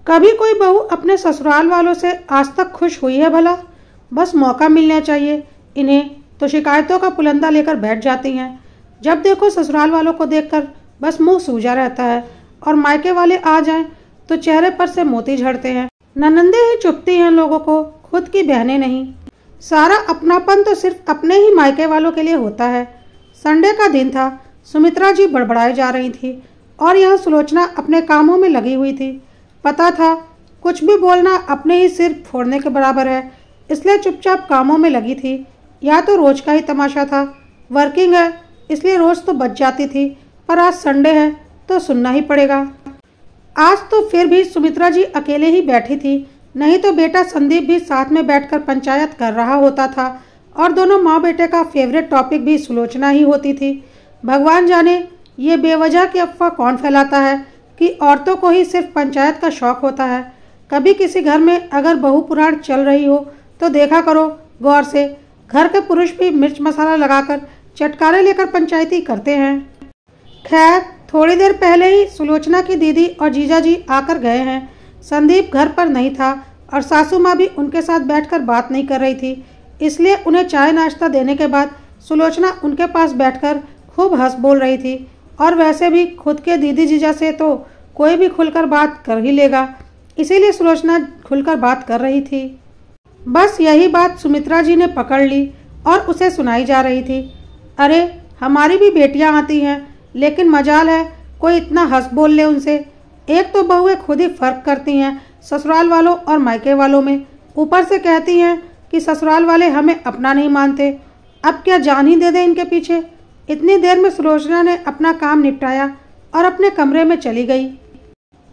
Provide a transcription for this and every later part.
कभी कोई बहू अपने ससुराल वालों से आज तक खुश हुई है भला? बस मौका मिलना चाहिए इन्हें तो शिकायतों का पुलंदा लेकर बैठ जाती हैं। जब देखो ससुराल वालों को देखकर बस मुंह सूजा रहता है और मायके वाले आ जाएं तो चेहरे पर से मोती झड़ते हैं। ननंदे ही चुपती हैं लोगों को, खुद की बहनें नहीं। सारा अपनापन तो सिर्फ अपने ही मायके वालों के लिए होता है। संडे का दिन था। सुमित्रा जी बड़बड़ाई जा रही थी और यहाँ सुलोचना अपने कामों में लगी हुई थी। पता था कुछ भी बोलना अपने ही सिर फोड़ने के बराबर है, इसलिए चुपचाप कामों में लगी थी। या तो रोज का ही तमाशा था, वर्किंग है इसलिए रोज तो बच जाती थी, पर आज संडे है तो सुनना ही पड़ेगा। आज तो फिर भी सुमित्रा जी अकेले ही बैठी थी, नहीं तो बेटा संदीप भी साथ में बैठकर पंचायत कर रहा होता था और दोनों माँ बेटे का फेवरेट टॉपिक भी सुलोचना ही होती थी। भगवान जाने ये बेवजह की अफवाह कौन फैलाता है कि औरतों को ही सिर्फ पंचायत का शौक होता है। कभी किसी घर में अगर बहू पुराण चल रही हो तो देखा करो गौर से, घर के पुरुष भी मिर्च मसाला लगाकर चटकारे लेकर पंचायती करते हैं। खैर थोड़ी देर पहले ही सुलोचना की दीदी और जीजा जी आकर गए हैं। संदीप घर पर नहीं था और सासू माँ भी उनके साथ बैठकर बात नहीं कर रही थी, इसलिए उन्हें चाय नाश्ता देने के बाद सुलोचना उनके पास बैठकर खूब हंस बोल रही थी। और वैसे भी खुद के दीदी जीजा से तो कोई भी खुलकर बात कर ही लेगा, इसीलिए सुलोचना खुलकर बात कर रही थी। बस यही बात सुमित्रा जी ने पकड़ ली और उसे सुनाई जा रही थी। अरे हमारी भी बेटियां आती हैं, लेकिन मजाल है कोई इतना हंस बोल ले उनसे। एक तो बहुएं खुद ही फर्क करती हैं ससुराल वालों और मायके वालों में, ऊपर से कहती हैं कि ससुराल वाले हमें अपना नहीं मानते। अब क्या जान ही दे दें इनके पीछे। इतनी देर में सुलोचना ने अपना काम निपटाया और अपने कमरे में चली गई।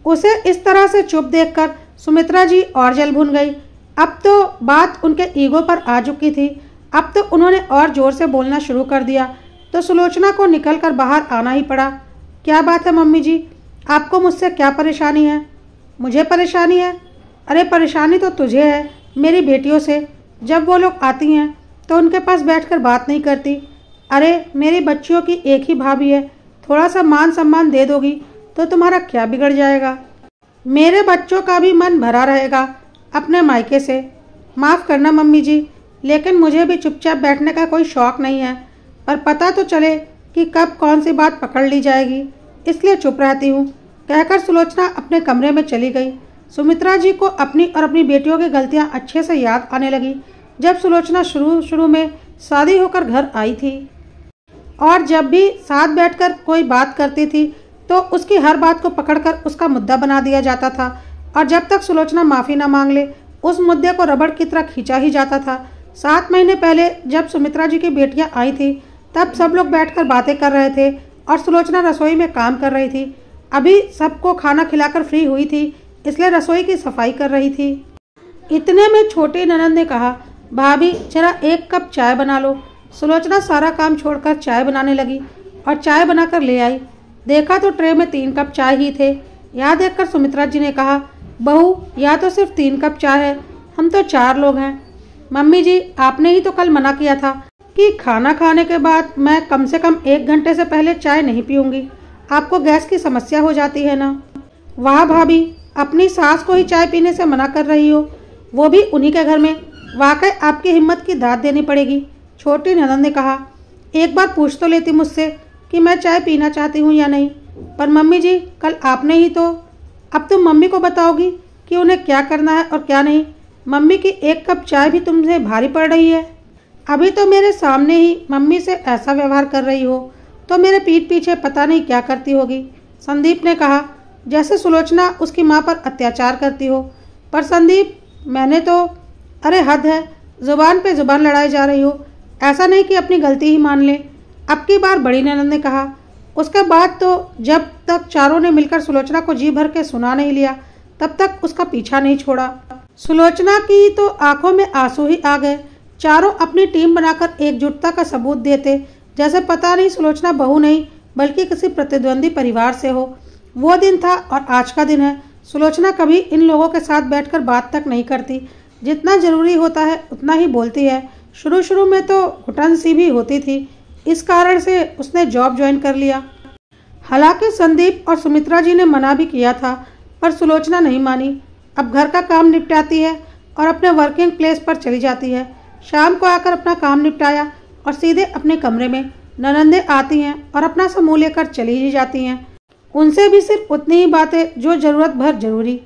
उसे इस तरह से चुप देखकर सुमित्रा जी और जल भुन गई। अब तो बात उनके ईगो पर आ चुकी थी। अब तो उन्होंने और जोर से बोलना शुरू कर दिया तो सुलोचना को निकलकर बाहर आना ही पड़ा। क्या बात है मम्मी जी, आपको मुझसे क्या परेशानी है? मुझे परेशानी है? अरे परेशानी तो तुझे है मेरी बेटियों से। जब वो लोग आती हैं तो उनके पास बैठकर बात नहीं करती। अरे मेरी बच्चियों की एक ही भाभी है, थोड़ा सा मान सम्मान दे दोगी तो तुम्हारा क्या बिगड़ जाएगा? मेरे बच्चों का भी मन भरा रहेगा अपने मायके से। माफ़ करना मम्मी जी, लेकिन मुझे भी चुपचाप बैठने का कोई शौक़ नहीं है, पर पता तो चले कि कब कौन सी बात पकड़ ली जाएगी, इसलिए चुप रहती हूँ, कहकर सुलोचना अपने कमरे में चली गई। सुमित्रा जी को अपनी और अपनी बेटियों की गलतियाँ अच्छे से याद आने लगी। जब सुलोचना शुरू में शादी होकर घर आई थी और जब भी साथ बैठकर कोई बात करती थी तो उसकी हर बात को पकड़कर उसका मुद्दा बना दिया जाता था और जब तक सुलोचना माफ़ी न मांग ले उस मुद्दे को रबड़ की तरह खींचा ही जाता था। 7 महीने पहले जब सुमित्रा जी की बेटियां आई थी तब सब लोग बैठकर बातें कर रहे थे और सुलोचना रसोई में काम कर रही थी। अभी सबको खाना खिलाकर फ्री हुई थी, इसलिए रसोई की सफाई कर रही थी। इतने में छोटी ननद ने कहा, भाभी जरा 1 कप चाय बना लो। सुलोचना सारा काम छोड़कर चाय बनाने लगी और चाय बनाकर ले आई। देखा तो ट्रे में 3 कप चाय ही थे। यह देखकर सुमित्रा जी ने कहा, बहू या तो सिर्फ 3 कप चाय है, हम तो 4 लोग हैं। मम्मी जी आपने ही तो कल मना किया था कि खाना खाने के बाद मैं कम से कम 1 घंटे से पहले चाय नहीं पीऊँगी, आपको गैस की समस्या हो जाती है ना। वाह भाभी, अपनी सास को ही चाय पीने से मना कर रही हो, वो भी उन्हीं के घर में। वाकई आपकी हिम्मत की दाद देनी पड़ेगी। छोटी ननद ने कहा, एक बार पूछ तो लेती मुझसे कि मैं चाय पीना चाहती हूँ या नहीं। पर मम्मी जी कल आपने ही तो। अब तुम मम्मी को बताओगी कि उन्हें क्या करना है और क्या नहीं। मम्मी की 1 कप चाय भी तुमसे भारी पड़ रही है। अभी तो मेरे सामने ही मम्मी से ऐसा व्यवहार कर रही हो तो मेरे पीठ पीछे पता नहीं क्या करती होगी। संदीप ने कहा, जैसे सुलोचना उसकी माँ पर अत्याचार करती हो। पर संदीप मैंने तो, अरे हद है, जुबान पे जुबान लड़ाई जा रही हो। ऐसा नहीं कि अपनी गलती ही मान ले। अब की बार बड़ी ननद ने कहा। उसके बाद तो जब तक चारों ने मिलकर सुलोचना को जी भर के सुना नहीं लिया तब तक उसका पीछा नहीं छोड़ा। सुलोचना की तो आंखों में आंसू ही आ गए। चारों अपनी टीम बनाकर एकजुटता का सबूत देते, जैसे पता नहीं सुलोचना बहू नहीं बल्कि किसी प्रतिद्वंदी परिवार से हो। वो दिन था और आज का दिन है। सुलोचना कभी इन लोगों के साथ बैठकर बात तक नहीं करती। जितना जरूरी होता है उतना ही बोलती है। शुरू में तो घुटन सी भी होती थी, इस कारण से उसने जॉब ज्वाइन कर लिया। हालांकि संदीप और सुमित्रा जी ने मना भी किया था, पर सुलोचना नहीं मानी। अब घर का काम निपटाती है और अपने वर्किंग प्लेस पर चली जाती है। शाम को आकर अपना काम निपटाया और सीधे अपने कमरे में ननंदे आती हैं और अपना सा मुँह लेकर चली ही जाती हैं। उनसे भी सिर्फ उतनी ही बातें जो ज़रूरत भर जरूरी।